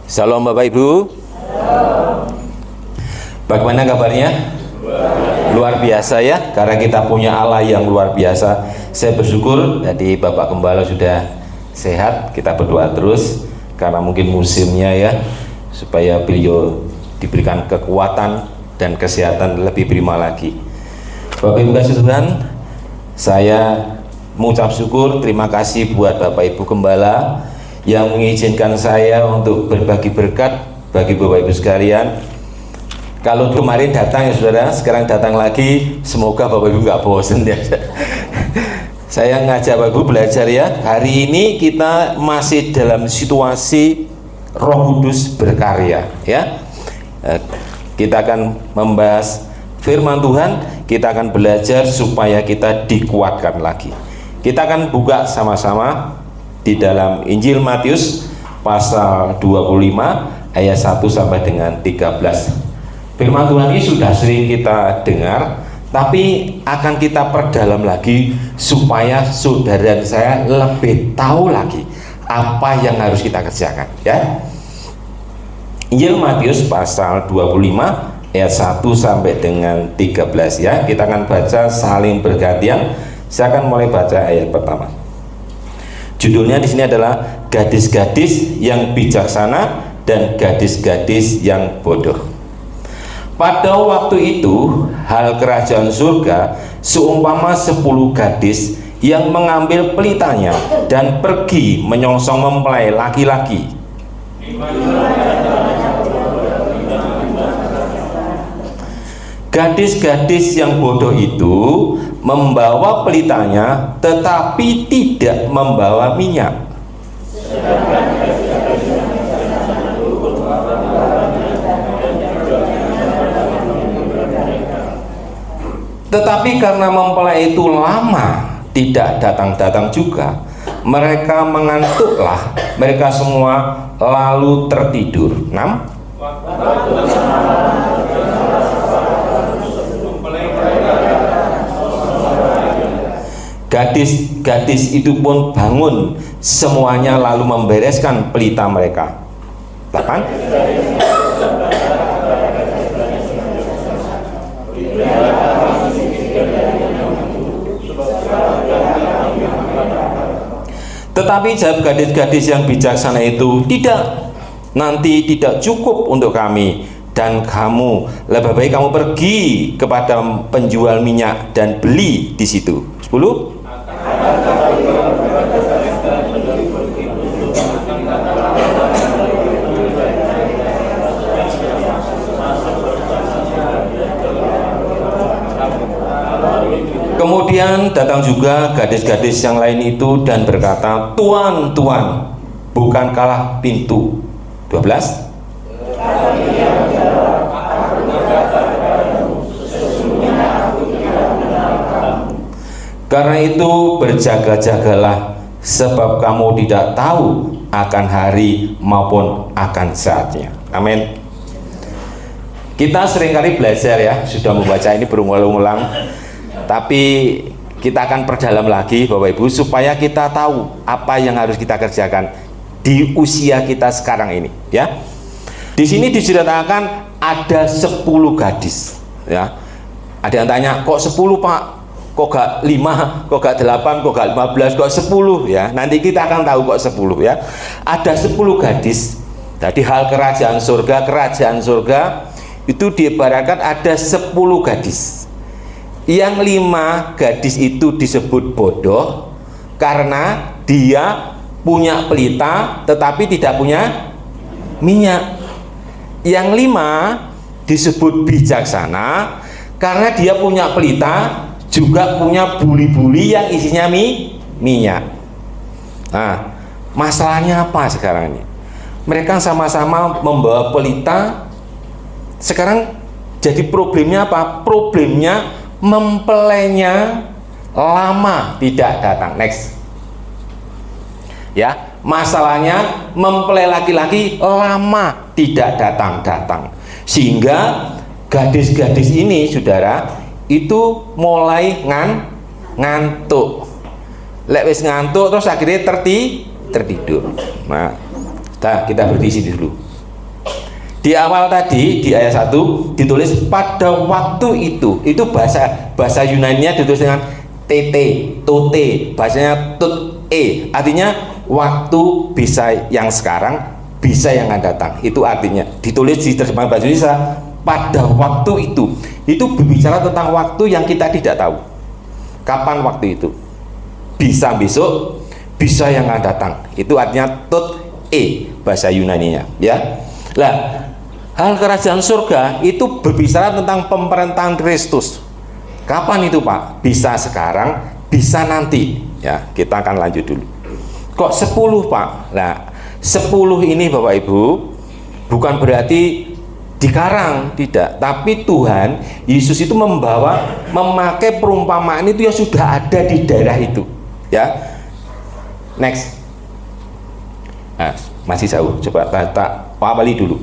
Salam Bapak Ibu. Bagaimana kabarnya? Luar biasa ya, karena kita punya Allah yang luar biasa. Saya bersyukur jadi Bapak Gembala sudah sehat. Kita berdoa terus karena mungkin musimnya ya, supaya beliau diberikan kekuatan dan kesehatan lebih prima lagi. Bapak Ibu kasih Tuhan, saya mengucap syukur, terima kasih buat Bapak Ibu Gembala yang mengizinkan saya untuk berbagi berkat bagi Bapak Ibu sekalian. Kalau kemarin datang ya saudara, sekarang datang lagi, semoga Bapak Ibu nggak bosen ya. Saya ngajak Bapak Ibu belajar ya. Hari ini kita masih dalam situasi Roh Kudus berkarya ya. Kita akan membahas firman Tuhan, kita akan belajar supaya kita dikuatkan lagi. Kita akan buka sama-sama di dalam Injil Matius pasal 25 ayat 1 sampai dengan 13. Firman Tuhan ini sudah sering kita dengar, tapi akan kita perdalam lagi supaya saudara dan saya lebih tahu lagi apa yang harus kita kerjakan ya. Injil Matius pasal 25 ayat 1 sampai dengan 13 ya. Kita akan baca saling bergantian. Saya akan mulai baca ayat pertama. Judulnya di sini adalah gadis-gadis yang bijaksana dan gadis-gadis yang bodoh. Pada waktu itu, hal kerajaan surga seumpama 10 gadis yang mengambil pelitanya dan pergi menyongsong mempelai laki-laki. Gadis-gadis yang bodoh itu membawa pelitanya tetapi tidak membawa minyak. Tetapi karena mempelai itu lama tidak datang-datang juga, mereka mengantuklah, mereka semua lalu tertidur. 6. Gadis-gadis itu pun bangun, semuanya lalu membereskan pelita mereka. 8. Tetapi jawab gadis-gadis yang bijaksana itu, tidak, nanti tidak cukup untuk kami dan kamu, lebih baik kamu pergi kepada penjual minyak dan beli di situ. 10. Kemudian datang juga gadis-gadis yang lain itu dan berkata, Tuan, Tuan, bukankah pintu. 12. Karena itu berjaga-jagalah, sebab kamu tidak tahu akan hari maupun akan saatnya. Amin. Kita seringkali belajar ya, sudah membaca ini berulang-ulang, tapi kita akan perdalam lagi Bapak Ibu supaya kita tahu apa yang harus kita kerjakan di usia kita sekarang ini ya. Di sini diceritakan ada 10 gadis ya. Ada yang tanya, kok 10 Pak? Kok gak 5, kok gak 8, kok gak 15, kok 10 ya. Nanti kita akan tahu kok 10 ya. Ada 10 gadis. Jadi hal kerajaan surga itu diibaratkan ada 10 gadis. Yang 5 gadis itu disebut bodoh karena dia punya pelita tetapi tidak punya minyak. Yang 5 disebut bijaksana karena dia punya pelita juga punya buli-buli yang isinya minyak. Nah, masalahnya apa sekarang ini? Mereka sama-sama membawa pelita. Sekarang jadi problemnya apa? Problemnya mempelainya lama tidak datang. Next. Ya, masalahnya mempelai laki-laki lama tidak datang-datang. Sehingga gadis-gadis ini, saudara, itu mulai ngantuk. Lek wis ngantuk terus akhirnya tertidur. Nah, kita berhenti dulu. Di awal tadi di ayat 1 ditulis pada waktu itu bahasa Yunani-nya ditulis dengan tote, bahasanya artinya waktu bisa yang sekarang, bisa yang akan datang. Itu artinya ditulis di terjemahan bahasa Indonesia pada waktu itu berbicara tentang waktu yang kita tidak tahu kapan waktu itu, bisa besok, bisa yang akan datang. Itu artinya bahasa Yunani-nya, ya. Lah, hal kerajaan surga itu berbicara tentang pemerintahan Kristus. Kapan itu, Pak? Bisa sekarang, bisa nanti. Ya, kita akan lanjut dulu. Kok 10, Pak? Nah, 10 ini Bapak Ibu bukan berarti dikarang, tidak. Tapi Tuhan Yesus itu memakai perumpamaan itu yang sudah ada di daerah itu. Ya. Next. Nah, masih jauh. Coba tak awali dulu.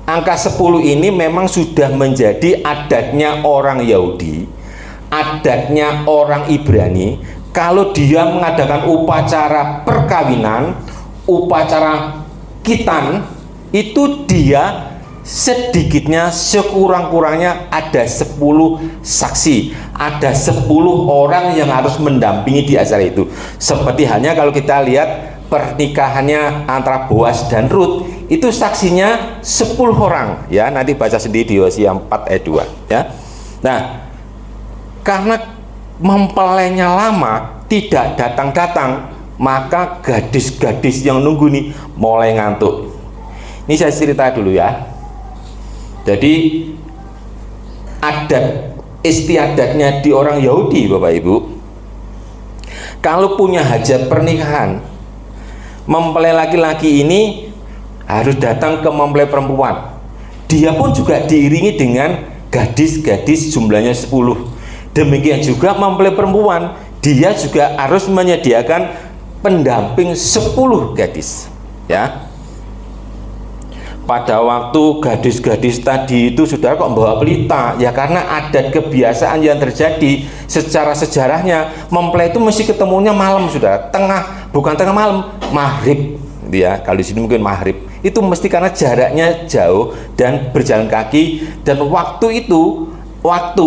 Angka 10 ini memang sudah menjadi adatnya orang Yahudi, adatnya orang Ibrani. Kalau dia mengadakan upacara perkawinan, upacara khitan, itu dia sedikitnya sekurang-kurangnya ada 10 saksi, ada 10 orang yang harus mendampingi di acara itu. Seperti halnya kalau kita lihat pernikahannya antara Boas dan Rut, itu saksinya 10 orang, ya. Nanti baca sendiri di Hosea 4 ayat 2, ya. Nah, karena mempelainya lama tidak datang-datang, maka gadis-gadis yang nunggu nih mulai ngantuk. Ini saya cerita dulu, ya. Jadi adat istiadatnya di orang Yahudi, Bapak Ibu, kalau punya hajat pernikahan, mempelai laki-laki ini harus datang ke mempelai perempuan. Dia pun juga diiringi dengan gadis-gadis jumlahnya 10. Demikian juga mempelai perempuan, dia juga harus menyediakan pendamping 10 gadis, ya. Pada waktu gadis-gadis tadi itu sudah kok membawa pelita, ya karena adat kebiasaan yang terjadi secara sejarahnya, mempelai itu mesti ketemunya malam, sudah bukan tengah malam, maghrib, ya. Kalau di sini mungkin maghrib, itu mesti karena jaraknya jauh dan berjalan kaki, dan waktu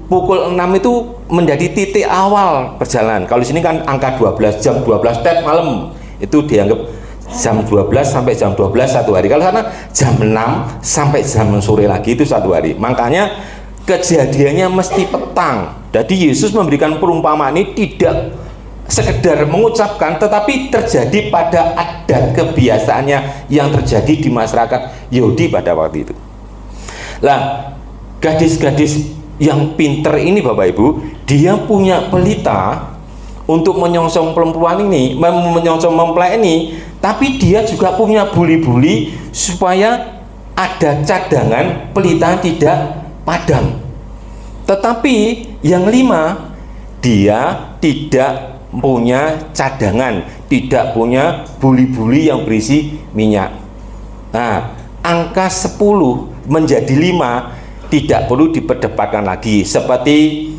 pukul 6 itu menjadi titik awal perjalanan. Kalau di sini kan angka 12, jam 12 malam, itu dianggap jam 12 sampai jam 12 satu hari. Kalau sana jam 6 sampai jam sore lagi itu satu hari. Makanya kejadiannya mesti petang. Jadi Yesus memberikan perumpamaan ini tidak sekedar mengucapkan, tetapi terjadi pada adat kebiasaannya yang terjadi di masyarakat Yahudi pada waktu itu. Lah, gadis-gadis yang pinter ini Bapak Ibu, dia punya pelita untuk menyongsong perempuan ini, menyongsong mempelai ini, tapi dia juga punya buli-buli supaya ada cadangan pelita tidak padam. Tetapi yang 5, dia tidak punya cadangan, tidak punya buli-buli yang berisi minyak. Nah, angka 10 menjadi 5 tidak perlu diperdebatkan lagi. Seperti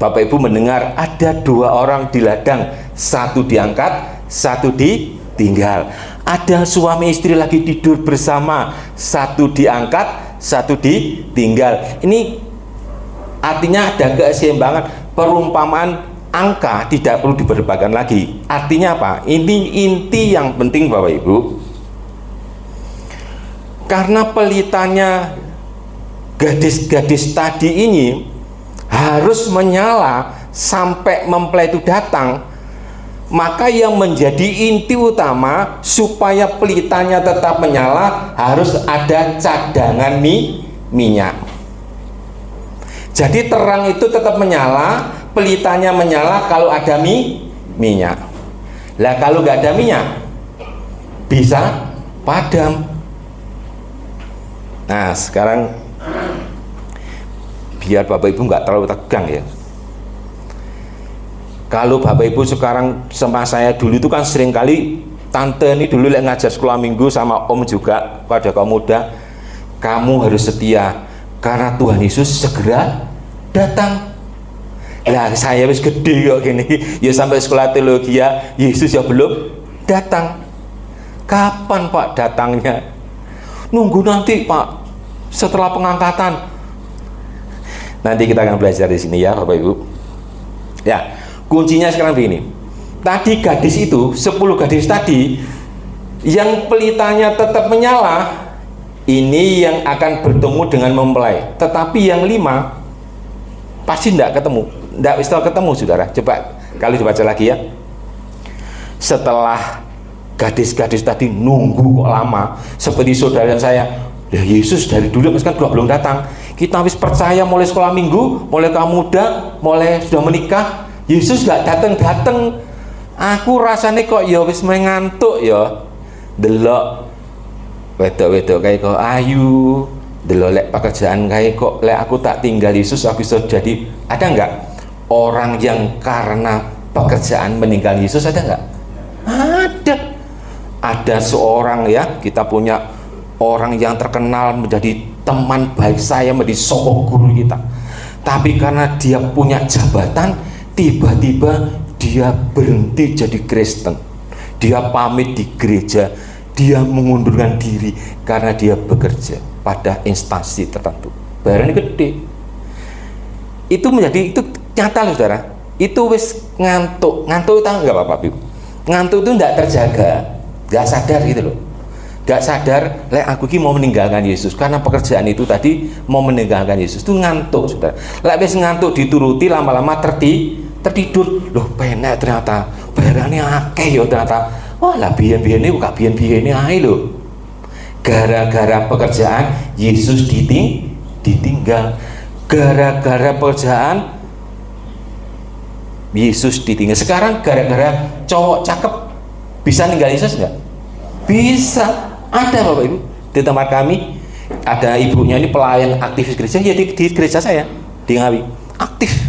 Bapak Ibu mendengar ada 2 orang di ladang, satu diangkat, satu ditinggal. Ada suami istri lagi tidur bersama, satu diangkat, satu ditinggal. Ini artinya ada keseimbangan. Perumpamaan angka tidak perlu diperdebatkan lagi. Artinya apa? Ini inti yang penting Bapak Ibu. Karena pelitanya gadis-gadis tadi ini harus menyala sampai mempelai itu datang, maka yang menjadi inti utama supaya pelitanya tetap menyala harus ada cadangan minyak. Jadi terang itu tetap menyala, pelitanya menyala kalau ada minyak. Lah kalau nggak ada minyak bisa padam. Nah sekarang biar Bapak Ibu nggak terlalu tegang, ya. Kalau Bapak Ibu sekarang sama saya dulu itu kan sering kali tante ini dulu ngajar sekolah minggu sama om juga pada kaum muda, kamu harus setia karena Tuhan Yesus segera datang. Lah saya wis gede kok gini, ya sampai sekolah teologi ya, Yesus ya belum datang. Kapan Pak datangnya? Nunggu nanti Pak, setelah pengangkatan. Nanti kita akan belajar di sini ya Bapak Ibu. Ya, kuncinya sekarang begini. Tadi gadis itu, 10 gadis tadi, yang pelitanya tetap menyala, ini yang akan bertemu dengan mempelai. Tetapi yang 5 pasti tidak ketemu, tidak bisa ketemu, saudara. Coba kali dibaca lagi ya. Setelah gadis-gadis tadi nunggu kok lama, seperti saudara dan saya, ya Yesus dari dulu kan belum datang. Kita habis percaya mulai sekolah minggu, mulai kamu muda, mulai sudah menikah, Yesus gak datang-datang. Aku rasanya kok ya wis mengantuk ya. Delok wedok-wedok kayak kok ayu, delok lek pekerjaan kayak kok lek aku tak tinggal Yesus aku bisa jadi. Ada enggak orang yang karena pekerjaan meninggal Yesus? Ada enggak? Ada. Ada seorang ya, kita punya orang yang terkenal menjadi teman baik saya, menjadi sosok guru kita. Tapi karena dia punya jabatan, tiba-tiba dia berhenti jadi Kristen. Dia pamit di gereja, dia mengundurkan diri karena dia bekerja pada instansi tertentu. Bayarannya gede. Itu nyata loh saudara. Itu wis ngantuk itu tahu nggak Bapak Ibu? Ngantuk itu tidak terjaga, nggak sadar gitu loh. Gak sadar, lek aku ini mau meninggalkan Yesus karena pekerjaan itu tadi mau meninggalkan Yesus, itu ngantuk saudara. Lek wis ngantuk dituruti lama-lama tertidur, loh penak ternyata bayarannya akeh ya ternyata. Wah lah biyen-biyen ini buka biyen-biyen ini ae loh. Gara-gara pekerjaan Yesus ditinggal. Gara-gara pekerjaan Yesus ditinggal. Sekarang gara-gara cowok cakep bisa ninggal Yesus nggak? Bisa. Ada Bapak Ibu di tempat kami, ada ibunya ini pelayan aktivis gereja ya, di gereja saya di Ngawi, aktif,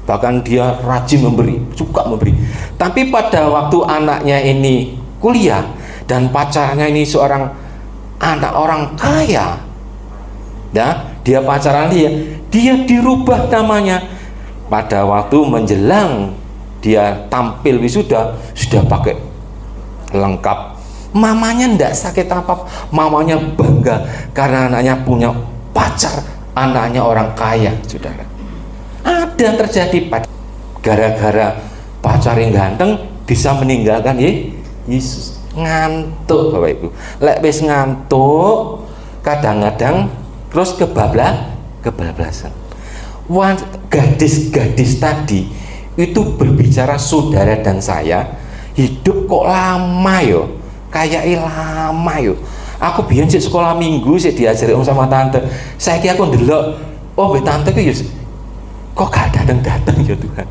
bahkan dia rajin memberi, suka memberi. Tapi pada waktu anaknya ini kuliah dan pacarnya ini seorang anak orang kaya ya, dia pacaran dia dirubah namanya. Pada waktu menjelang dia tampil wisuda sudah pakai lengkap. Mamanya ndak sakit apa, mamanya bangga karena anaknya punya pacar, anaknya orang kaya, saudara. Ada terjadi gara-gara pacar yang ganteng bisa meninggalkan Yesus. Ngantuk Bapak Ibu. Lek wis ngantuk, kadang-kadang terus kebablasan. Gadis-gadis tadi itu berbicara saudara dan saya, hidup kok lama yo. Kayak lama yo. Aku biyen sik sekolah minggu sik diajari sama tante. Saiki aku ndelok, oh mbek tante ku yo kok gak datang-datang ya Tuhan.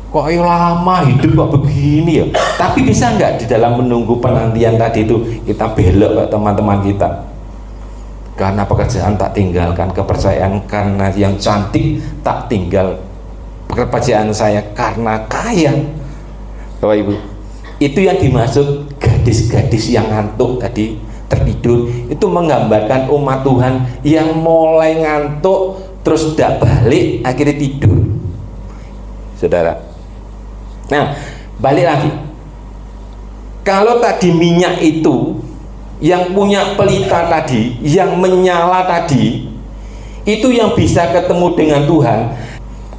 Kok lama hidup kok begini ya. Tapi bisa enggak di dalam menunggu penantian tadi itu kita belok ke teman-teman kita. Karena pekerjaan tak tinggalkan, kepercayaan karena yang cantik tak tinggal. Pekerjaan saya karena kaya. Bapak Ibu, itu yang dimaksud gadis-gadis yang ngantuk tadi tertidur, itu menggambarkan umat Tuhan yang mulai ngantuk terus tidak balik akhirnya tidur, saudara. Nah balik lagi, kalau tadi minyak itu yang punya pelita tadi, yang menyala tadi, itu yang bisa ketemu dengan Tuhan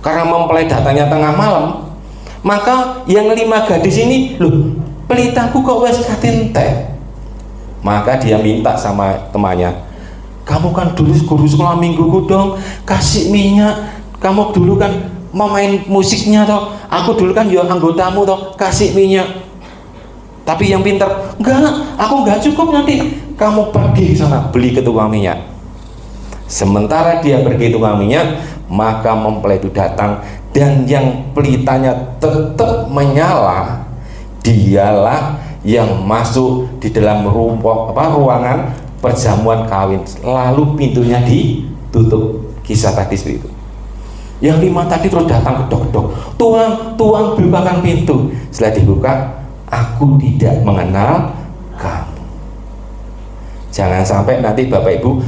karena mempelai datangnya tengah malam. Maka yang 5 gadis ini, loh pelitaku kok wes katintek. Maka dia minta sama temannya, kamu kan dulu guru sekolah mingguku dong, kasih minyak. Kamu dulu kan mau main musiknya toh, aku dulu kan ya anggotamu toh, kasih minyak. Tapi yang pintar, enggak, aku enggak cukup, nanti kamu pergi ke sana beli ke tukang minyak. Sementara dia pergi ke tukang minyak, maka mempelai itu datang, dan yang pelitanya tetap menyala, dialah yang masuk di dalam ruangan perjamuan kawin, lalu pintunya ditutup. Kisah tadi seperti itu. Yang 5 tadi terus datang kedok-kedok, Tuhan, Tuhan bukakan pintu. Setelah dibuka, aku tidak mengenal kamu. Jangan sampai nanti Bapak Ibu,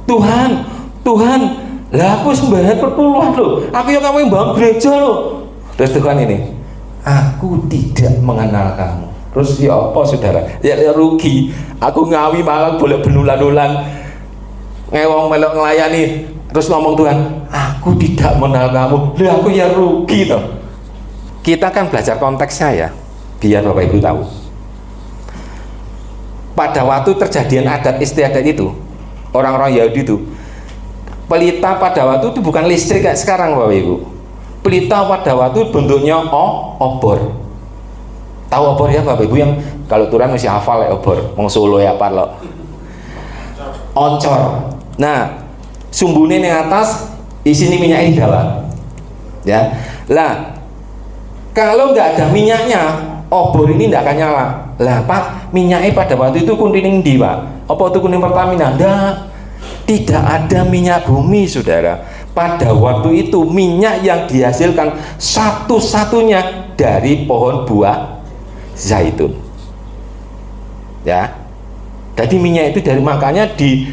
Tuhan, Tuhan, lah aku sembahyang perpuluhan loh, aku yang kamu yang bangun gereja loh. Terus Tuhan ini, aku tidak mengenal kamu. Terus ya apa saudara? Ya rugi. Aku ngawi malah boleh benulan-ulan. ngewong melok ngelayani terus ngomong Tuhan, aku tidak mengenal kamu, lah aku ya rugi toh. Kita kan belajar konteksnya ya, biar Bapak Ibu tahu. Pada waktu terjadian adat istiadat itu, orang-orang Yahudi itu, pelita pada waktu itu bukan listrik kayak sekarang Bapak Ibu. Pelita pada waktu bentuknya obor. Tahu obor ya Bapak Ibu, yang kalau turun masih hafal ya obor, mau Solo ya apa lo? Oncor. Nah, sumbunya di atas, isinya minyak di dalam. Ya, lah kalau nggak ada minyaknya, obor ini tidak akan nyala. Lah Pak, minyaknya pada waktu itu kuning di Pak. Apa itu kuning Pertamina? Tidak ada minyak bumi, saudara. Pada waktu itu minyak yang dihasilkan satu-satunya dari pohon buah zaitun. Ya, jadi minyak itu dari, makanya di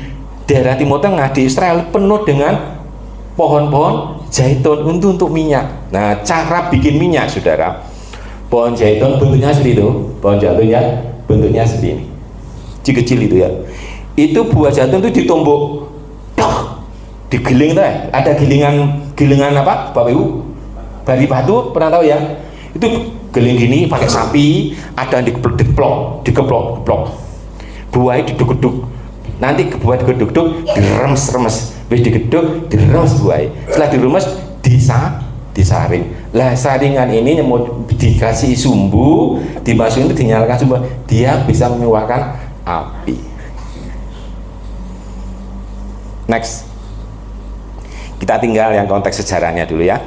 daerah Timur Tengah di Israel penuh dengan pohon-pohon zaitun untuk minyak. Nah, cara bikin minyak, saudara, pohon zaitun bentuknya seperti itu, pohon zaitun ya bentuknya seperti ini, kecil-kecil itu ya. Itu buah zaitun itu ditumbuk, digiling tuh ya. Ada gilingan apa, Bapak Ibu? Bari batu, pernah tahu ya? Itu giling gini pakai sapi, ada dikeplok. Buahnya diduk-duk. Nanti buah digeduk-duk, diremes-remes, wis digeduk, diremes buahnya. Setelah diremes, disaring. Lah saringan ini mau dikasih sumbu, dimasukin, dinyalakan sumbu, dia bisa mengeluarkan api. Next, kita tinggal yang konteks sejarahnya dulu ya.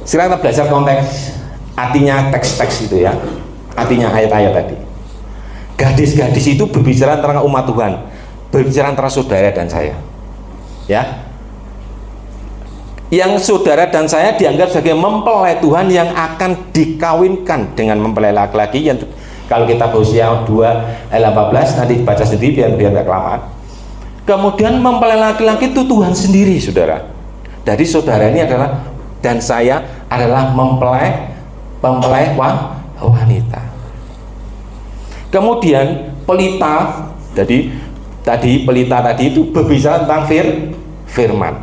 Sekarang kita belajar konteks artinya teks-teks itu ya, artinya ayat-ayat tadi. Gadis-gadis itu berbicara tentang umat Tuhan, berbicara antara saudara dan saya, ya. Yang saudara dan saya dianggap sebagai mempelai Tuhan yang akan dikawinkan dengan mempelai laki-laki yang kalau kita berusia 2 ayat 18 nanti baca sendiri biar nggak kelamaan. Kemudian mempelai laki-laki itu Tuhan sendiri, saudara. Jadi saudara ini adalah dan saya adalah mempelai wanita. Kemudian pelita, jadi tadi pelita tadi itu berbicara tentang firman.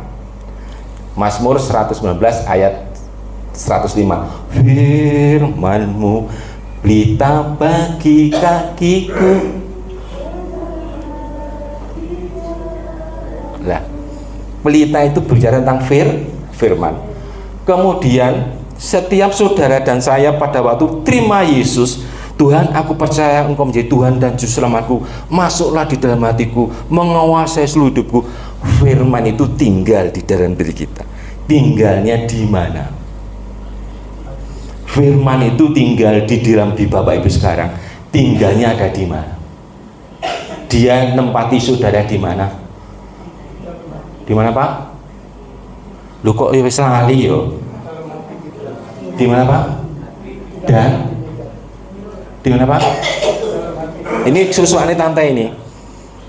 Mazmur 119 ayat 105. Firman-Mu pelita bagi kakiku. Lah, pelita itu berbicara tentang firman. Kemudian setiap saudara dan saya pada waktu terima Yesus, Tuhan, aku percaya Engkau menjadi Tuhan dan Juru Selamatku, masuklah di dalam hatiku, menguasai seluruh hidupku. Firman itu tinggal di dalam diri kita. Tinggalnya di mana? Firman itu tinggal di dalam di Bapak Ibu sekarang. Tinggalnya ada di mana? Dia nempati saudara di mana? Di mana Pak? Lu kok wis lali yo? Di mana Pak? Dan di mana Pak? Ini kesusahannya tante ini.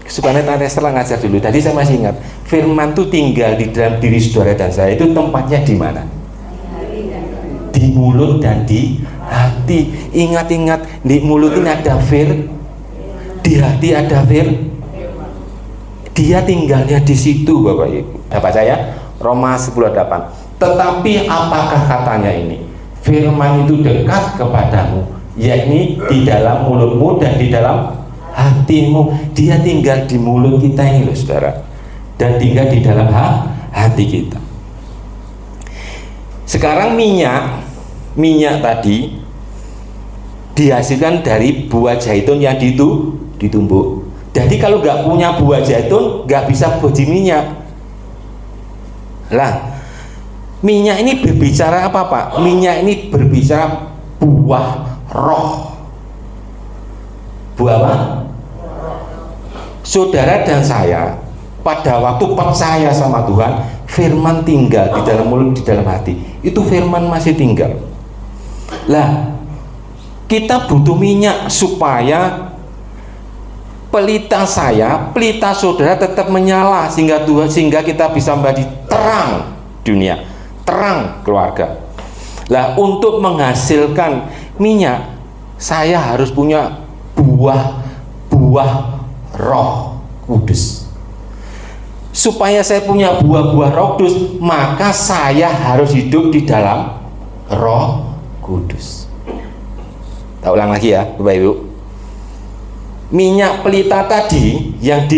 Kesusahannya tante setelah ngajar dulu. Tadi saya masih ingat. Firman itu tinggal di dalam diri saudara dan saya. Itu tempatnya di mana? Di mulut dan di hati. Ingat-ingat, di mulut ini ada di hati ada dia tinggalnya di situ, Bapak Ibu. Dapat saya? Roma 10:8. Tetapi apakah katanya ini? Firman itu dekat kepadamu, yakni di dalam mulutmu dan di dalam hatimu. Dia tinggal di mulut kita ini loh, saudara, dan tinggal di dalam hati kita. Sekarang minyak tadi dihasilkan dari buah zaitun yang ditumbuk. Jadi kalau nggak punya buah zaitun nggak bisa biji minyak. Lah, minyak ini berbicara apa Pak? Minyak ini berbicara buah roh. Buah apa? Saudara dan saya pada waktu percaya sama Tuhan, firman tinggal di dalam mulut, di dalam hati. Itu firman masih tinggal. Lah, kita butuh minyak supaya pelita saya, pelita saudara tetap menyala sehingga kita bisa menjadi terang dunia, terang keluarga. Lah, untuk menghasilkan minyak, saya harus punya buah Roh Kudus. supaya saya punya buah-buah Roh Kudus, maka saya harus hidup di dalam Roh Kudus. Tak ulang lagi ya Bapak Ibu. Minyak pelita tadi yang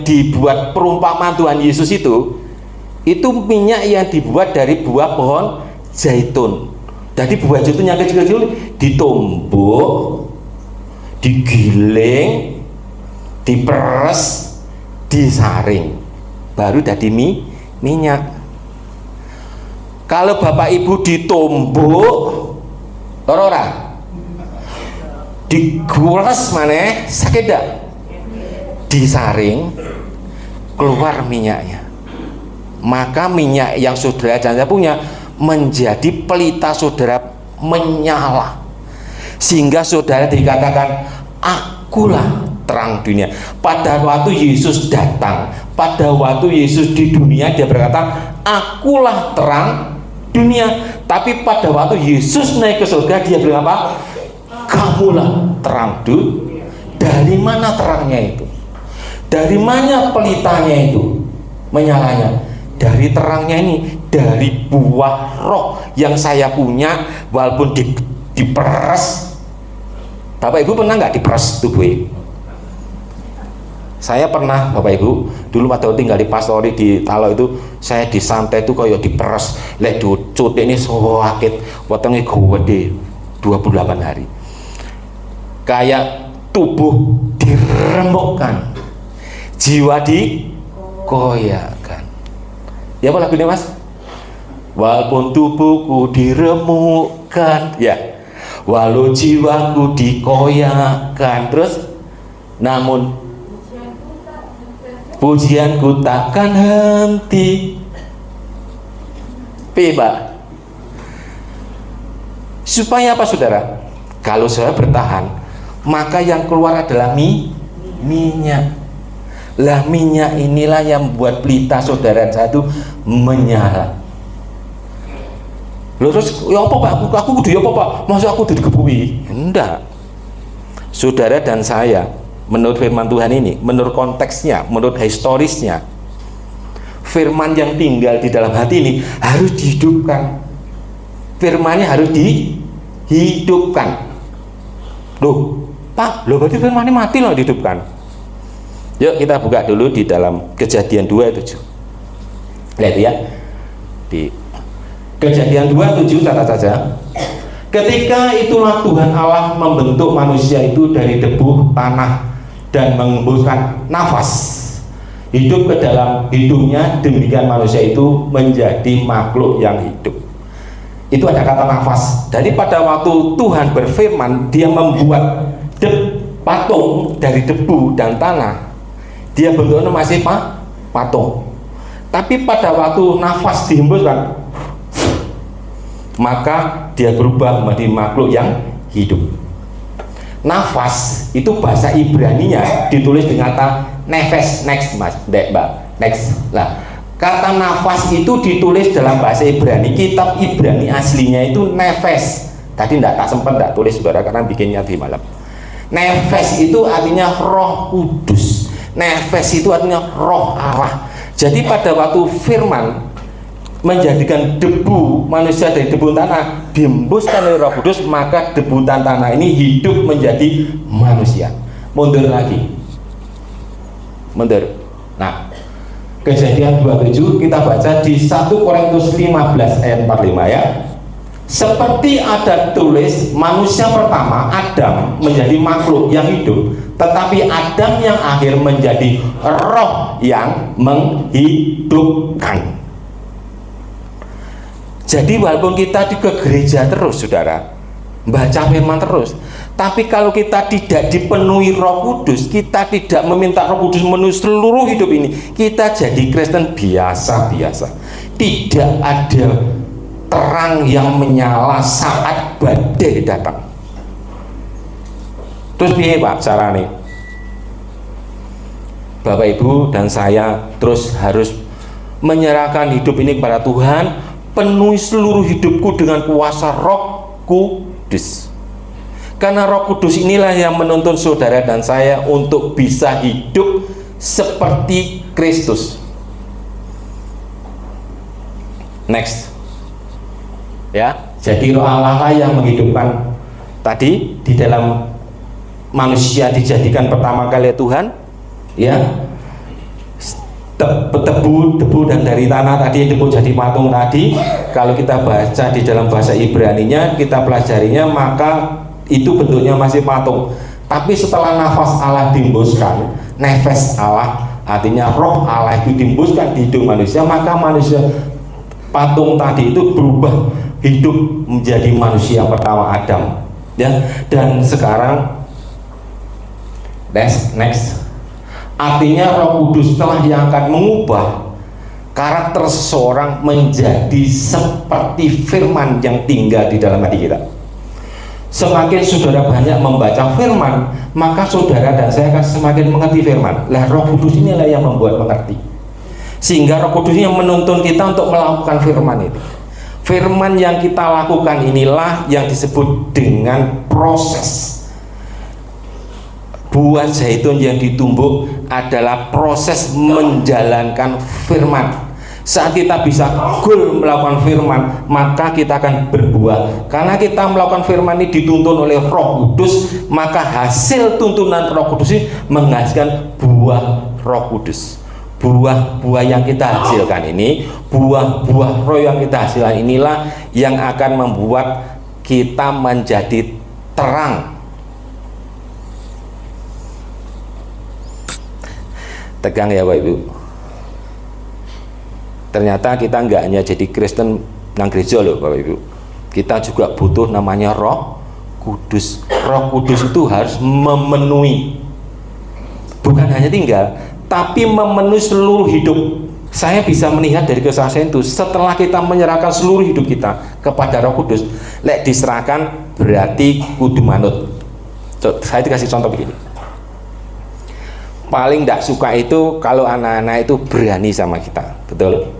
dibuat perumpamaan Tuhan Yesus itu minyak yang dibuat dari buah pohon zaitun. Jadi buah zaitun yang kecil-kecil ditumbuk, digiling, diperes, disaring, baru jadi minyak. Kalau Bapak Ibu ditumbuk, ora digules maneh, sakit dak? Disaring, keluar minyaknya. Maka minyak yang saudara jangan punya menjadi pelita saudara menyala, sehingga saudara dikatakan akulah terang dunia. Pada waktu Yesus datang, pada waktu Yesus di dunia, dia berkata akulah terang dunia. Tapi pada waktu Yesus naik ke surga, dia bilang apa? Kamulah terang dunia. Dari mana terangnya itu? Dari mana pelitanya itu menyalanya? Dari terangnya ini, dari buah roh yang saya punya, walaupun diperes. Bapak Ibu pernah nggak diperes tubuh? Saya pernah Bapak Ibu, dulu waktu tinggal di Pastori di Talo itu, saya disantai itu kayak diperes, lek dicut ini sakit, wetenge gede 28 hari. Kayak tubuh diremukkan, jiwa dikoyakkan. Ya apa lagunya Mas? Walaupun tubuhku diremukkan, ya, walau jiwaku dikoyakkan, terus namun pujianku takkan henti. Pak, supaya apa saudara? Kalau saya bertahan, maka yang keluar adalah minyak. Lah minyak inilah yang membuat pelita saudara saya itu menyala. Loh, terus ya apa Pak? Aku kudu ya apa Pak? Masa aku digebui? Enggak. Saudara dan saya, menurut firman Tuhan ini, menurut konteksnya, menurut historisnya, firman yang tinggal di dalam hati ini harus dihidupkan. Firmannya harus dihidupkan. Loh Pak, loh berarti firmannya mati loh dihidupkan. Yuk kita buka dulu di dalam Kejadian 2:7. Lihat ya, di Kejadian 2:7 catat saja. Ketika itulah Tuhan Allah membentuk manusia itu dari debu tanah dan mengembuskan nafas hidup ke dalam hidungnya, demikian manusia itu menjadi makhluk yang hidup. Itu ada kata nafas. Jadi pada waktu Tuhan berfirman, dia membuat patung dari debu dan tanah. Dia bentuknya masih patung. Tapi pada waktu nafas dihembuskan, maka dia berubah menjadi makhluk yang hidup. Nafas itu bahasa Ibraninya ditulis dengan kata nefes, next Mas, Mbak, next. Nah, kata nafas itu ditulis dalam bahasa Ibrani, kitab Ibrani aslinya itu nefes. Tadi tak sempat tulis saudara karena bikinnya di malam. Nefes itu artinya Roh Kudus. Nefes itu artinya Roh Allah. Jadi pada waktu firman menjadikan debu manusia dari debu tanah dihembuskan oleh Roh Kudus, maka debu tanah ini hidup menjadi manusia. Mundur lagi, mundur. Nah, Kejadian 27 kita baca di 1 Korintus 15 ayat 45 ya. Seperti ada tulis, manusia pertama Adam menjadi makhluk yang hidup, tetapi Adam yang akhir menjadi roh yang menghidupkan. Jadi walaupun kita ke gereja terus saudara, baca firman terus, tapi kalau kita tidak dipenuhi Roh Kudus, kita tidak meminta Roh Kudus memenuhi seluruh hidup ini, kita jadi Kristen biasa-biasa. Tidak ada terang yang menyala saat badai datang. Terus piye Pak carane? Bapak Ibu dan saya terus harus menyerahkan hidup ini kepada Tuhan, penuhi seluruh hidupku dengan kuasa Roh Kudus. Karena Roh Kudus inilah yang menuntun saudara dan saya untuk bisa hidup seperti Kristus. Next. Ya, jadi roh Allah lah yang menghidupkan tadi di dalam manusia dijadikan pertama kali Tuhan, ya. Debu dan dari tanah tadi debu jadi patung tadi. Kalau kita baca di dalam bahasa Ibrani-nya, kita pelajarinya, maka itu bentuknya masih patung. Tapi setelah nafas Allah dihembuskan, nefes Allah, artinya roh Allah itu dihembuskan di hidup manusia, maka manusia patung tadi itu berubah hidup menjadi manusia pertama Adam, ya. Dan sekarang next. Artinya Roh Kudus telah yang akan mengubah karakter seseorang menjadi seperti firman yang tinggal di dalam hati kita. Semakin saudara banyak membaca firman, maka saudara dan saya akan semakin mengerti firman. Lah Roh Kudus inilah yang membuat mengerti. Sehingga Roh Kudus yang menuntun kita untuk melakukan firman itu. Firman yang kita lakukan inilah yang disebut dengan proses. Buah zaitun yang ditumbuk adalah proses menjalankan firman. Saat kita bisa goal melakukan firman, maka kita akan berbuah. Karena kita melakukan firman ini dituntun oleh Roh Kudus, maka hasil tuntunan Roh Kudus ini menghasilkan buah Roh Kudus. Buah-buah yang kita hasilkan ini, buah-buah roh yang kita hasilkan inilah yang akan membuat kita menjadi terang. Tegang ya Bapak Ibu. Ternyata kita nggak hanya jadi Kristen nang gereja loh Bapak Ibu. Kita juga butuh namanya Roh Kudus. Roh Kudus itu harus memenuhi, bukan hanya tinggal, tapi memenuhi seluruh hidup. Saya bisa melihat dari kesaksian itu, setelah kita menyerahkan seluruh hidup kita kepada Roh Kudus, lek diserahkan berarti kudu manut. Saya dikasih contoh begini. Paling tidak suka itu kalau anak-anak itu berani sama kita, betul?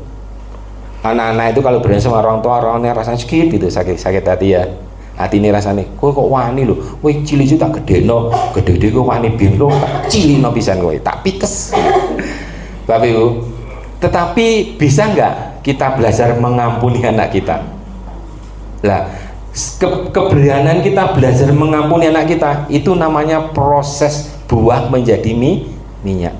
Anak-anak itu kalau berani sama orang tua, orangnya rasanya sakit gitu, sakit hati ya. Hati ini rasanya, kowe kok wani lho, kowe cilik itu tak gedeno, gede-gede kok wani biro, tak cilino pisan kowe, tak pikes. Bapak Ibu, tetapi bisa nggak kita belajar mengampuni anak kita? Lah, keberanian kita belajar mengampuni anak kita, itu namanya proses buah menjadi minyak.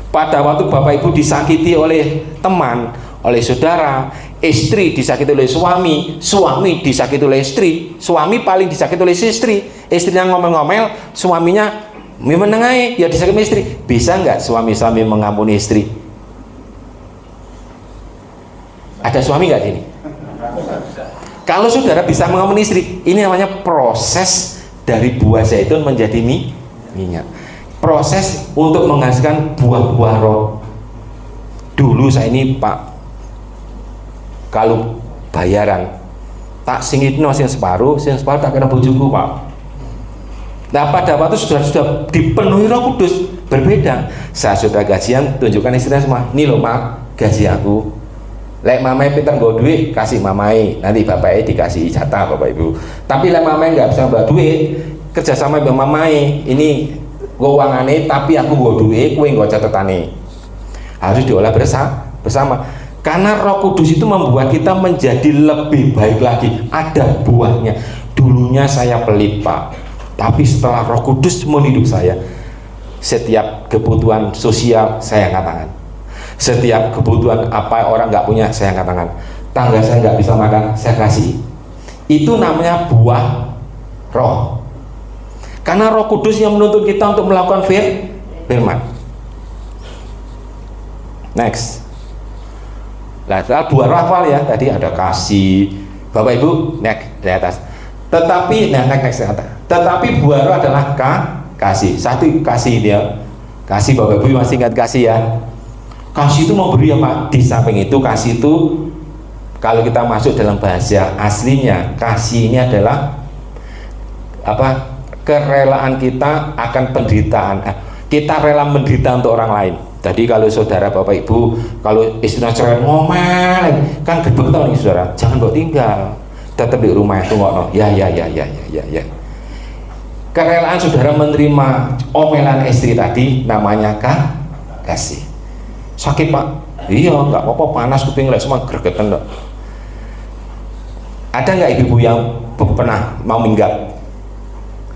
Pada waktu Bapak Ibu disakiti oleh teman, oleh saudara, istri disakiti oleh suami, suami disakiti oleh istri, suami paling disakiti oleh istri, istrinya ngomel-ngomel, suaminya menengahi, ya disakiti istri. Bisa nggak suami-suami mengampuni istri? Ada suami nggak sini? Kalau saudara bisa mengampuni istri, ini namanya proses dari buah zaitun menjadi minyak. Proses untuk menghasilkan buah-buah roh. Dulu saya ini Pak, kalau bayaran tak singitno sing separuh tak kena bojoku Pak. Nah pada waktu sudah dipenuhi Roh Kudus, berbeda. Saya sudah gajian, tunjukkan istrinya semua. Nih loh Mak, gaji aku. Lek mamai pinter nggo duit, kasih mamai. Nanti bapaknya dikasih jatah Bapak Ibu. Tapi lek mamai nggak bisa bawa duit, kerjasama dengan mamai. Ini keuangannya, tapi aku nggo duit, kowe nggo catetane. Harus diolah bersama. Karena Roh Kudus itu membuat kita menjadi lebih baik lagi. Ada buahnya. Dulunya saya pelit Pak, tapi setelah Roh Kudus menghidup saya, setiap kebutuhan sosial saya angkat tangan. Setiap kebutuhan apa orang nggak punya saya angkat tangan. Tangga saya nggak bisa makan, saya kasih. Itu namanya buah roh. Karena Roh Kudus yang menuntun kita untuk melakukan firman. Next. Nah, buah roh apa ya? Tadi ada kasih. Bapak Ibu, next di atas. Tetapi, next. Tetapi buah roh adalah kasih. Satu kasih dia. Kasih Bapak Ibu masih ingat kasih ya? Kasih itu memberi apa? Di samping itu kasih itu, kalau kita masuk dalam bahasa aslinya, kasih ini adalah apa? Kerelaan kita akan penderitaan. Kita rela menderita untuk orang lain. Jadi kalau saudara Bapak Ibu, kalau istrinya cerai ngomel, kan gebek tau nih saudara, jangan bawa tinggal, tetap di rumah itu ngono. Ya. Kerelaan saudara menerima omelan istri tadi namanya kasih. Sakit Pak? Iya, nggak apa-apa, panas kuping lek semua gregetan kok. Ada nggak ibu-ibu yang pernah mau minggat?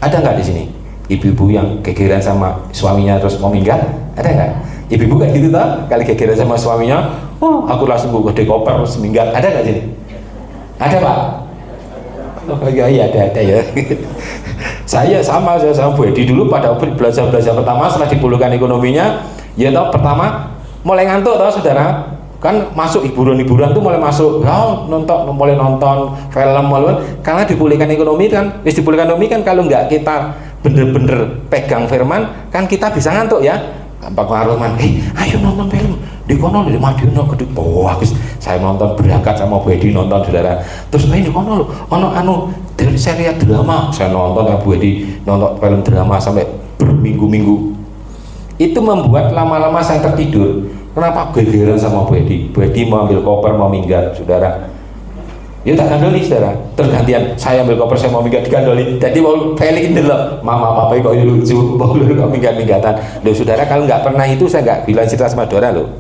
Ada nggak di sini? Ibu-ibu yang gegeran sama suaminya terus mau minggat? Ada nggak? Ibu-ibu kayak gitu toh? Kali gegeran sama suaminya, oh aku langsung gede koper terus minggat. Ada nggak sini? Ada Pak? Oh iya ada ya. saya sama Bu Edi dulu pada belajar pertama setelah dipulihkan ekonominya, ya toh pertama mulai ngantuk toh saudara, kan masuk hiburan tuh mulai masuk, mulai nonton film, karena dipulihkan ekonomi kan, dipulihkan ekonomi kan kalau nggak kita bener-bener pegang firman kan kita bisa ngantuk ya, gampang ngaruh ayo nonton film di kono di Madiun gede, habis saya nonton berangkat sama Bu Edi nonton saudara, terus di kono ono dari serial drama, saya nonton ya Bu Edi nonton film drama sampai berminggu-minggu, itu membuat lama-lama saya tertidur. Kenapa? Gegeran sama Bu Edi mau ambil koper mau minggat saudara, ya tak gandoli saudara, terus gantian saya ambil koper saya mau minggat digandoli, jadi mau balikin dulu mama papa kok lucu mau kok minggat-minggatan loh saudara. Kalau nggak pernah itu saya nggak bilang cerita sama saudara loh,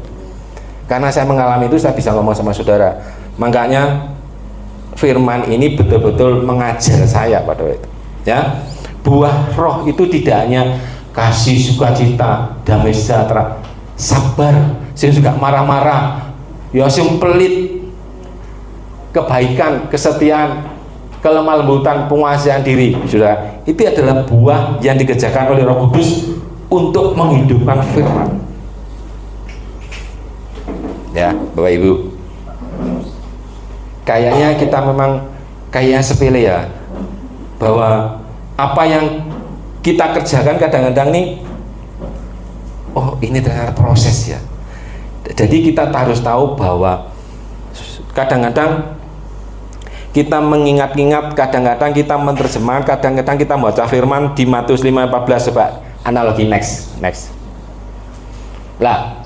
karena saya mengalami itu saya bisa ngomong sama saudara. Makanya firman ini betul-betul mengajar saya pada waktu itu ya, buah roh itu tidak hanya kasih, sukacita, damai sejahtera, sabar, saya juga marah-marah, ya sing pelit, kebaikan, kesetiaan, kelemah lembutan, penguasaan diri, sudah itu adalah buah yang dikerjakan oleh Roh Kudus untuk menghidupkan firman. Ya, Bapak Ibu, kayaknya kita memang kayaknya sepele ya, bahwa apa yang kita kerjakan kadang-kadang nih, oh ini ternyata proses ya. Jadi kita harus tahu bahwa kadang-kadang kita mengingat-ingat, kadang-kadang kita menerjemahkan, kadang-kadang kita membaca firman di Matius 5:14. Coba analogi next. Lah,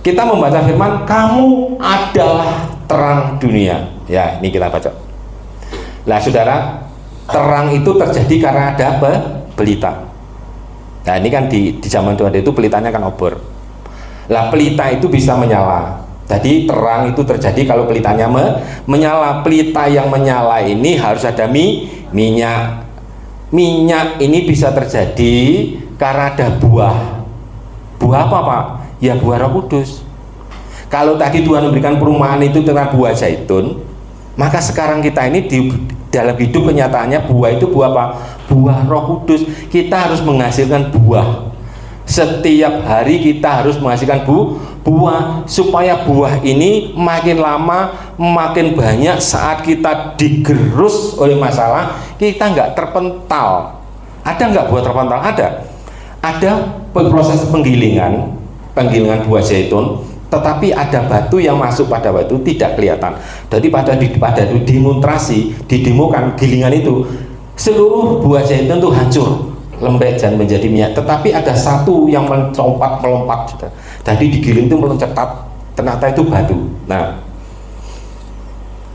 kita membaca firman, kamu adalah terang dunia. Ya, ini kita baca. Lah, saudara, terang itu terjadi karena ada pelita. Nah, ini kan di zaman Tuhan itu pelitanya kan obor. Lah, pelita itu bisa menyala. Jadi terang itu terjadi kalau pelitanya menyala. Pelita yang menyala ini harus ada minyak. Minyak ini bisa terjadi karena ada buah. Buah apa Pak? Ya buah Roh Kudus. Kalau tadi Tuhan memberikan perumahan itu tentang buah zaitun, maka sekarang kita ini di dalam hidup kenyataannya buah itu buah apa? Buah Roh Kudus. Kita harus menghasilkan buah. Setiap hari kita harus menghasilkan buah, supaya buah ini makin lama makin banyak. Saat kita digerus oleh masalah, kita nggak terpental. Ada nggak buah terpental? Ada proses penggilingan buah zaitun, tetapi ada batu yang masuk pada batu tidak kelihatan. Jadi pada itu demonstrasi, didemokan gilingan itu, seluruh buah zaitun itu hancur, lembek dan menjadi minyak, tetapi ada satu yang melompat, jadi digiling itu meloncat, ternyata itu batu. Nah,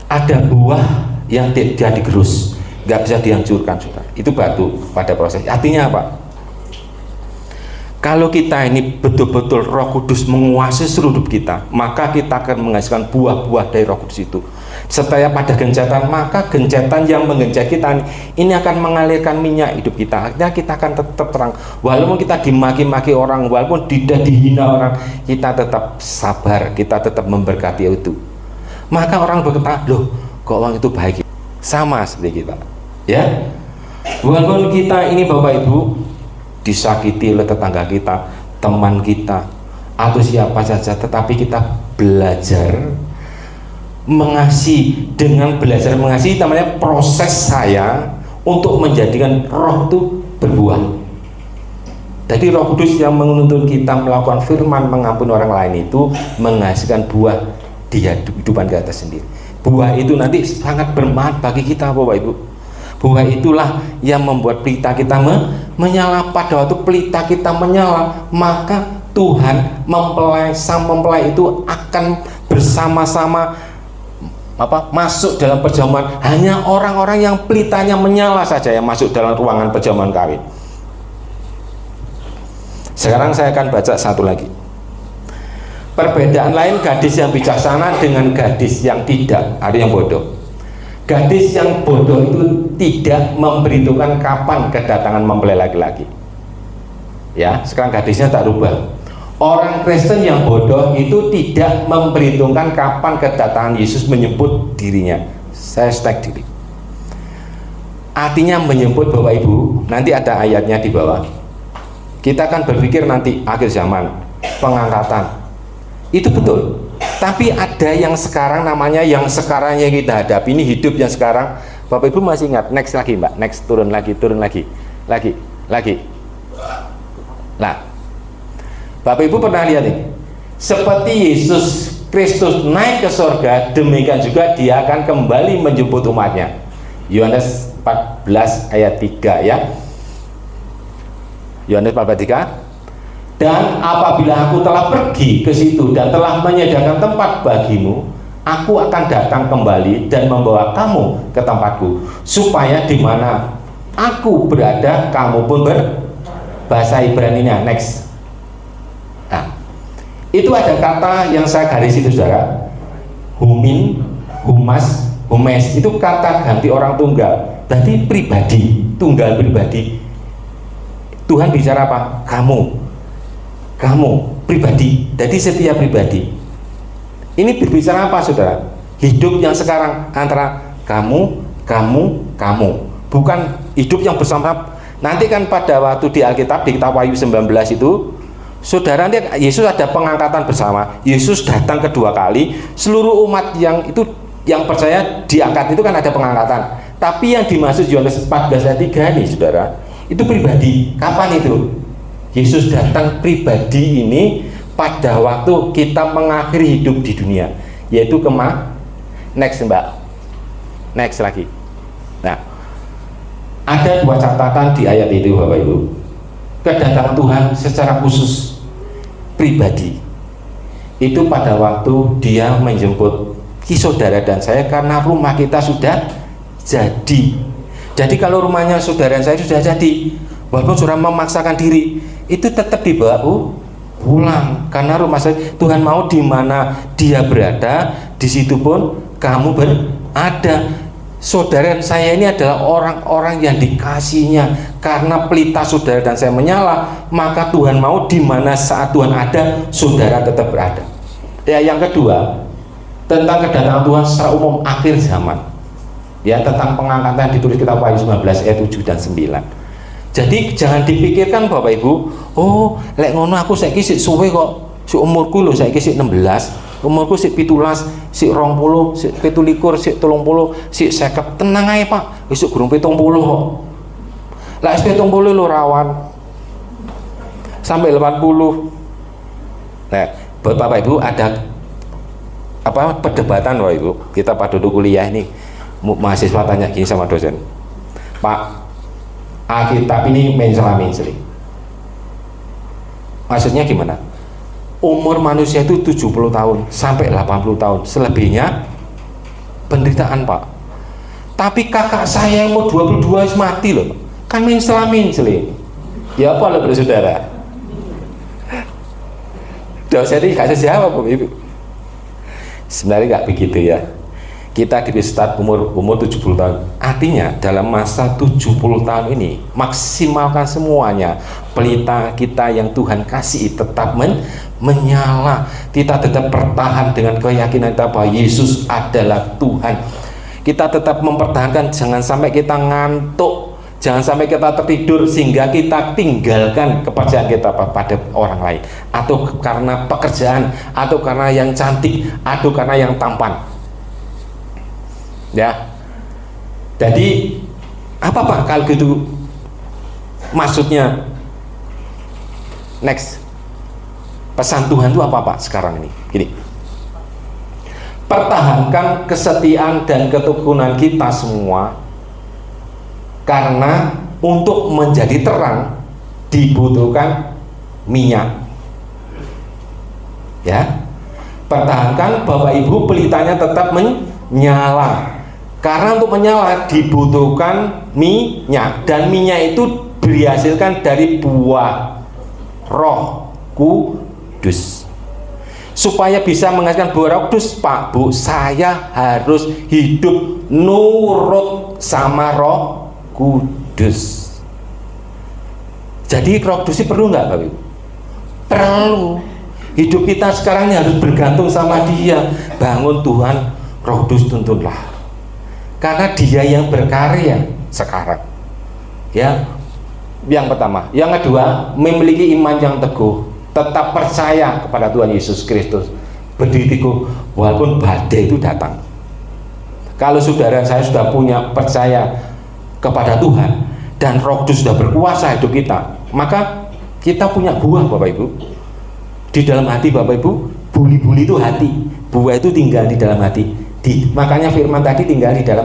ada buah yang tidak digerus, nggak bisa dihancurkan, saudara, itu batu pada proses. Artinya apa? Kalau kita ini betul-betul Roh Kudus menguasai seluruh hidup kita, maka kita akan menghasilkan buah-buah dari Roh Kudus itu. Setiap pada gencatan, maka gencatan yang menggencet kita ini akan mengalirkan minyak hidup kita. Akhirnya kita akan tetap terang, walaupun kita dimaki-maki orang, walaupun tidak dihina orang, kita tetap sabar, kita tetap memberkati itu. Maka orang berkata, loh kok orang itu baik? Sama seperti kita, ya. Walaupun kita ini Bapak Ibu disakiti oleh tetangga kita, teman kita, atau siapa saja, tetapi kita belajar mengasihi. Dengan belajar mengasihi namanya proses saya untuk menjadikan roh itu berbuah. Jadi Roh Kudus yang menuntun kita melakukan firman, mengampuni orang lain itu menghasilkan buah di kehidupan kita sendiri. Buah itu nanti sangat bermanfaat bagi kita Bapak Ibu. Buah itulah yang membuat pelita kita menyala. Pada waktu pelita kita menyala, maka Tuhan sang mempelai itu akan bersama-sama masuk dalam perjamuan. Hanya orang-orang yang pelitanya menyala saja yang masuk dalam ruangan perjamuan kawin. Sekarang saya akan baca satu lagi. Perbedaan lain gadis yang bijaksana dengan gadis yang tidak, ada yang bodoh. Gadis yang bodoh itu tidak memberitahukan kapan kedatangan mempelai laki-laki. Ya, sekarang gadisnya tak rubah. Orang Kristen yang bodoh itu tidak memberitahukan kapan kedatangan Yesus menyebut dirinya. Saya stek diri. Artinya menyebut Bapak Ibu, nanti ada ayatnya di bawah. Kita akan berpikir nanti akhir zaman, pengangkatan. Itu betul. Tapi ada yang sekarang namanya yang sekarang yang kita hadapi ini hidup yang sekarang. Bapak Ibu masih ingat? Next lagi Mbak, next turun lagi, lagi. Nah, Bapak Ibu pernah lihat ini? Seperti Yesus Kristus naik ke surga, demikian juga dia akan kembali menjemput umatnya. Yohanes 14 ayat 3 ya. Yohanes 14:3. Dan apabila aku telah pergi ke situ dan telah menyediakan tempat bagimu, aku akan datang kembali dan membawa kamu ke tempatku, supaya di mana aku berada, kamu pun bahasa Ibrani-nya. Next. Nah, itu ada kata yang saya garis itu saudara, humin, humas, humes, itu kata ganti orang tunggal. Berarti pribadi, tunggal pribadi. Tuhan bicara apa? Kamu pribadi, jadi setiap pribadi ini berbicara apa saudara? Hidup yang sekarang antara kamu, bukan hidup yang bersama. Nanti kan pada waktu di Alkitab, di kitab Wahyu 19 itu saudara, nanti Yesus ada pengangkatan bersama. Yesus datang kedua kali, seluruh umat yang itu yang percaya diangkat, itu kan ada pengangkatan. Tapi yang dimaksud Yohanes 14 ayat 3 nih saudara, itu pribadi. Kapan itu? Yesus datang pribadi ini pada waktu kita mengakhiri hidup di dunia, yaitu next Mbak, next lagi. Nah, ada dua catatan di ayat itu Bapak Ibu. Kedatangan Tuhan secara khusus pribadi itu pada waktu dia menjemput saudara dan saya, karena rumah kita sudah jadi. Jadi kalau rumahnya saudara dan saya sudah jadi, walaupun sudah memaksakan diri, itu tetap dibawa pulang, karena rumah saya Tuhan mau di mana dia berada, di situ pun kamu berada. Saudara dan saya ini adalah orang-orang yang dikasihnya, karena pelita saudara dan saya menyala, maka Tuhan mau di mana saat Tuhan ada, saudara tetap berada. Ya, yang kedua tentang kedatangan Tuhan secara umum akhir zaman, ya, tentang pengangkatan ditulis kitab Wahyu 19 ayat 7 dan 9. Jadi jangan dipikirkan Bapak Ibu, oh lek ngono aku saiki sik suwe kok, si umurku lho saiki sik 16, umurku sik 17, sik 20, sik 27, sik 30, sik 50. Tenang ae Pak, besok gurung 70 kok. Lah wis 70 lho rawan sampai 80. Nah, buat Bapak Ibu ada apa perdebatan Bapak Ibu, kita pada duduk kuliah ini, mahasiswa tanya gini sama dosen, Pak, Alkitab ini mencela-menceli. Maksudnya gimana? Umur manusia itu 70 tahun sampai 80 tahun, selebihnya penderitaan Pak. Tapi kakak saya yang mau 22 mati loh, kan mencela-menceli. Ya apa loh saudara? Dosen ini kasih siapa Bapak Ibu? Sebenarnya nggak begitu ya. Kita di start umur 70 tahun. Artinya dalam masa 70 tahun ini maksimalkan semuanya. Pelita kita yang Tuhan kasih tetap menyala. Kita tetap bertahan dengan keyakinan kita bahwa Yesus adalah Tuhan. Kita tetap mempertahankan, jangan sampai kita ngantuk, jangan sampai kita tertidur sehingga kita tinggalkan kepercayaan kita pada orang lain, atau karena pekerjaan, atau karena yang cantik, atau karena yang tampan. Ya, jadi apa Pak kalau gitu maksudnya? Next, pesan Tuhan itu apa Pak sekarang ini? Gini, pertahankan kesetiaan dan ketekunan kita semua, karena untuk menjadi terang dibutuhkan minyak. Ya, pertahankan Bapak Ibu pelitanya tetap menyala. Karena untuk menyala dibutuhkan minyak, dan minyak itu dihasilkan dari buah Roh Kudus. supaya bisa menghasilkan buah Roh Kudus, Pak Bu, saya harus hidup nurut sama Roh Kudus. Jadi Roh Kudus perlu nggak, Bapak Ibu? Perlu. Hidup kita sekarang ini harus bergantung sama Dia. Bangun Tuhan, Roh Kudus tuntunlah. Karena Dia yang berkarya sekarang. Ya, yang pertama. Yang kedua, memiliki iman yang teguh, tetap percaya kepada Tuhan Yesus Kristus, berdiri teguh walaupun badai itu datang. Kalau saudara saya sudah punya percaya kepada Tuhan dan Roh Kudus sudah berkuasa hidup kita, maka kita punya buah, Bapak Ibu. Di dalam hati, Bapak Ibu, buli-buli itu hati, buah itu tinggal di dalam hati. Makanya firman tadi tinggal di dalam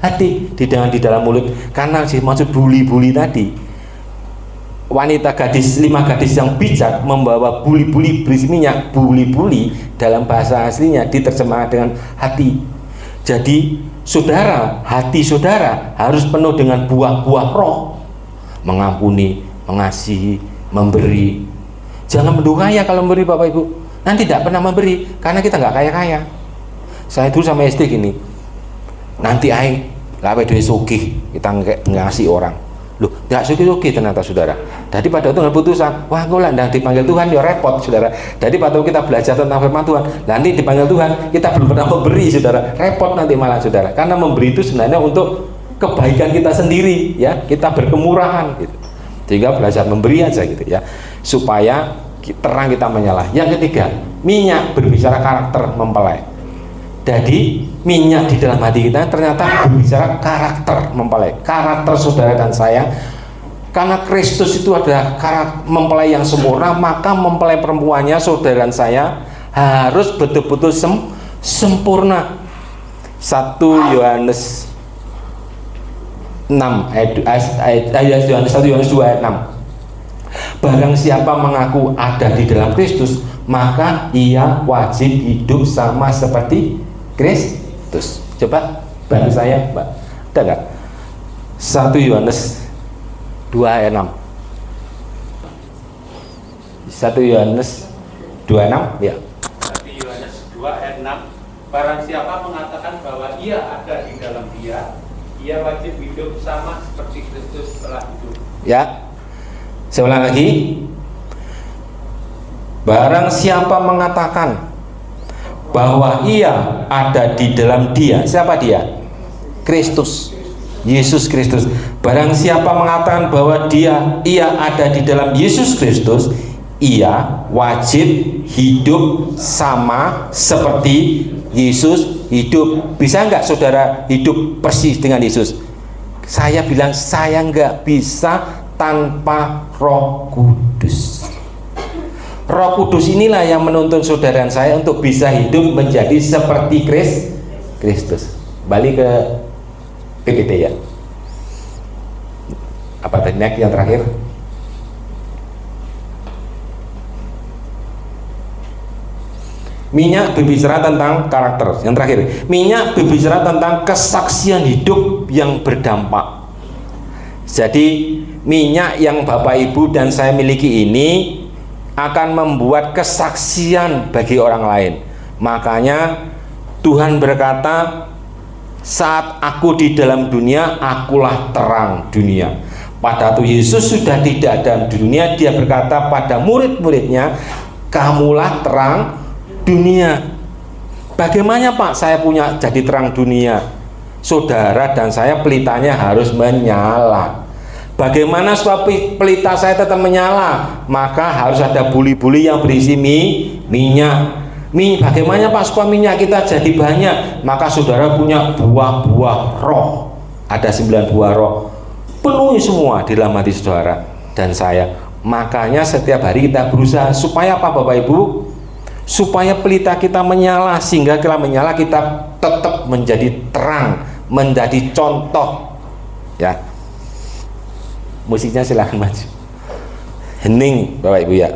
hati, di dalam mulut. Karena maksud buli-buli tadi, wanita gadis, 5 gadis yang bijak membawa buli-buli berisi minyak. Buli-buli dalam bahasa aslinya diterjemahkan dengan hati. Jadi saudara, hati saudara harus penuh dengan buah-buah roh, mengampuni, mengasihi, memberi. Jangan mendukaya kalau memberi, Bapak Ibu. Nanti tidak pernah memberi karena kita nggak kaya-kaya. Saya dulu sama istri gini, nanti aing lawe duwe sugih kita ngasih orang. Loh, nggak sugih-sugih ternyata saudara. Jadi pada waktu keputusan, wah gue landang dipanggil Tuhan ya repot saudara. Jadi pada waktu kita belajar tentang firman Tuhan, nanti dipanggil Tuhan kita belum pernah memberi saudara, repot nanti malah saudara. Karena memberi itu sebenarnya untuk kebaikan kita sendiri, ya, kita berkemurahan gitu. Sehingga belajar memberi aja gitu ya, supaya terang kita menyala. Yang ketiga, minyak berbicara karakter mempelai. Jadi minyak di dalam hati kita ternyata berbicara karakter mempelai, karakter saudara dan saya. Karena Kristus itu adalah karakter mempelai yang sempurna, maka mempelai perempuannya saudara dan saya harus betul-betul sempurna. 1 Yohanes 6 ayat 1 Yohanes 2 ayat 6. Barang siapa mengaku ada di dalam Kristus, maka ia wajib hidup sama seperti Kristus. Coba bantu saya, Mbak. Ada nggak? 1 Yohanes 2 ayat 6. 1 Yohanes 2:6 ya. 1 Yohanes 2 ayat 6. Barang siapa mengatakan bahwa ia ada di dalam Dia, ia wajib hidup sama seperti Kristus telah hidup. Ya. Saya ulang lagi. Barang siapa mengatakan bahwa ia ada di dalam Dia, siapa Dia? Kristus, Yesus Kristus. Barang siapa mengatakan bahwa ia ada di dalam Yesus Kristus, ia wajib hidup sama seperti Yesus hidup. Bisa nggak saudara hidup persis dengan Yesus? Saya bilang saya nggak bisa tanpa Roh Kudus. Roh Kudus inilah yang menuntun saudara dan saya untuk bisa hidup menjadi seperti Kristus. Balik ke PPT ya. Apa tadi yang terakhir? Minyak berbicara tentang karakter. Yang terakhir, minyak berbicara tentang kesaksian hidup yang berdampak. Jadi minyak yang Bapak Ibu dan saya miliki ini akan membuat kesaksian bagi orang lain. Makanya Tuhan berkata, saat aku di dalam dunia, akulah terang dunia. Pada waktu Yesus sudah tidak dalam dunia, dia berkata pada murid-muridnya, kamulah terang dunia. Bagaimana Pak saya punya jadi terang dunia? Saudara dan saya pelitanya harus menyala. Bagaimana supaya pelita saya tetap menyala? Maka harus ada buli-buli yang berisi minyak. Bagaimana Pak supaya minyak kita jadi banyak? Maka saudara punya buah-buah roh. Ada 9 buah roh. Penuhi semua di dalam hati saudara dan saya. Makanya setiap hari kita berusaha supaya apa Bapak Ibu? Supaya pelita kita menyala, sehingga kita menyala kita tetap menjadi terang, menjadi contoh. Ya. Musiknya silahkan maju. Hening Bapak Ibu ya.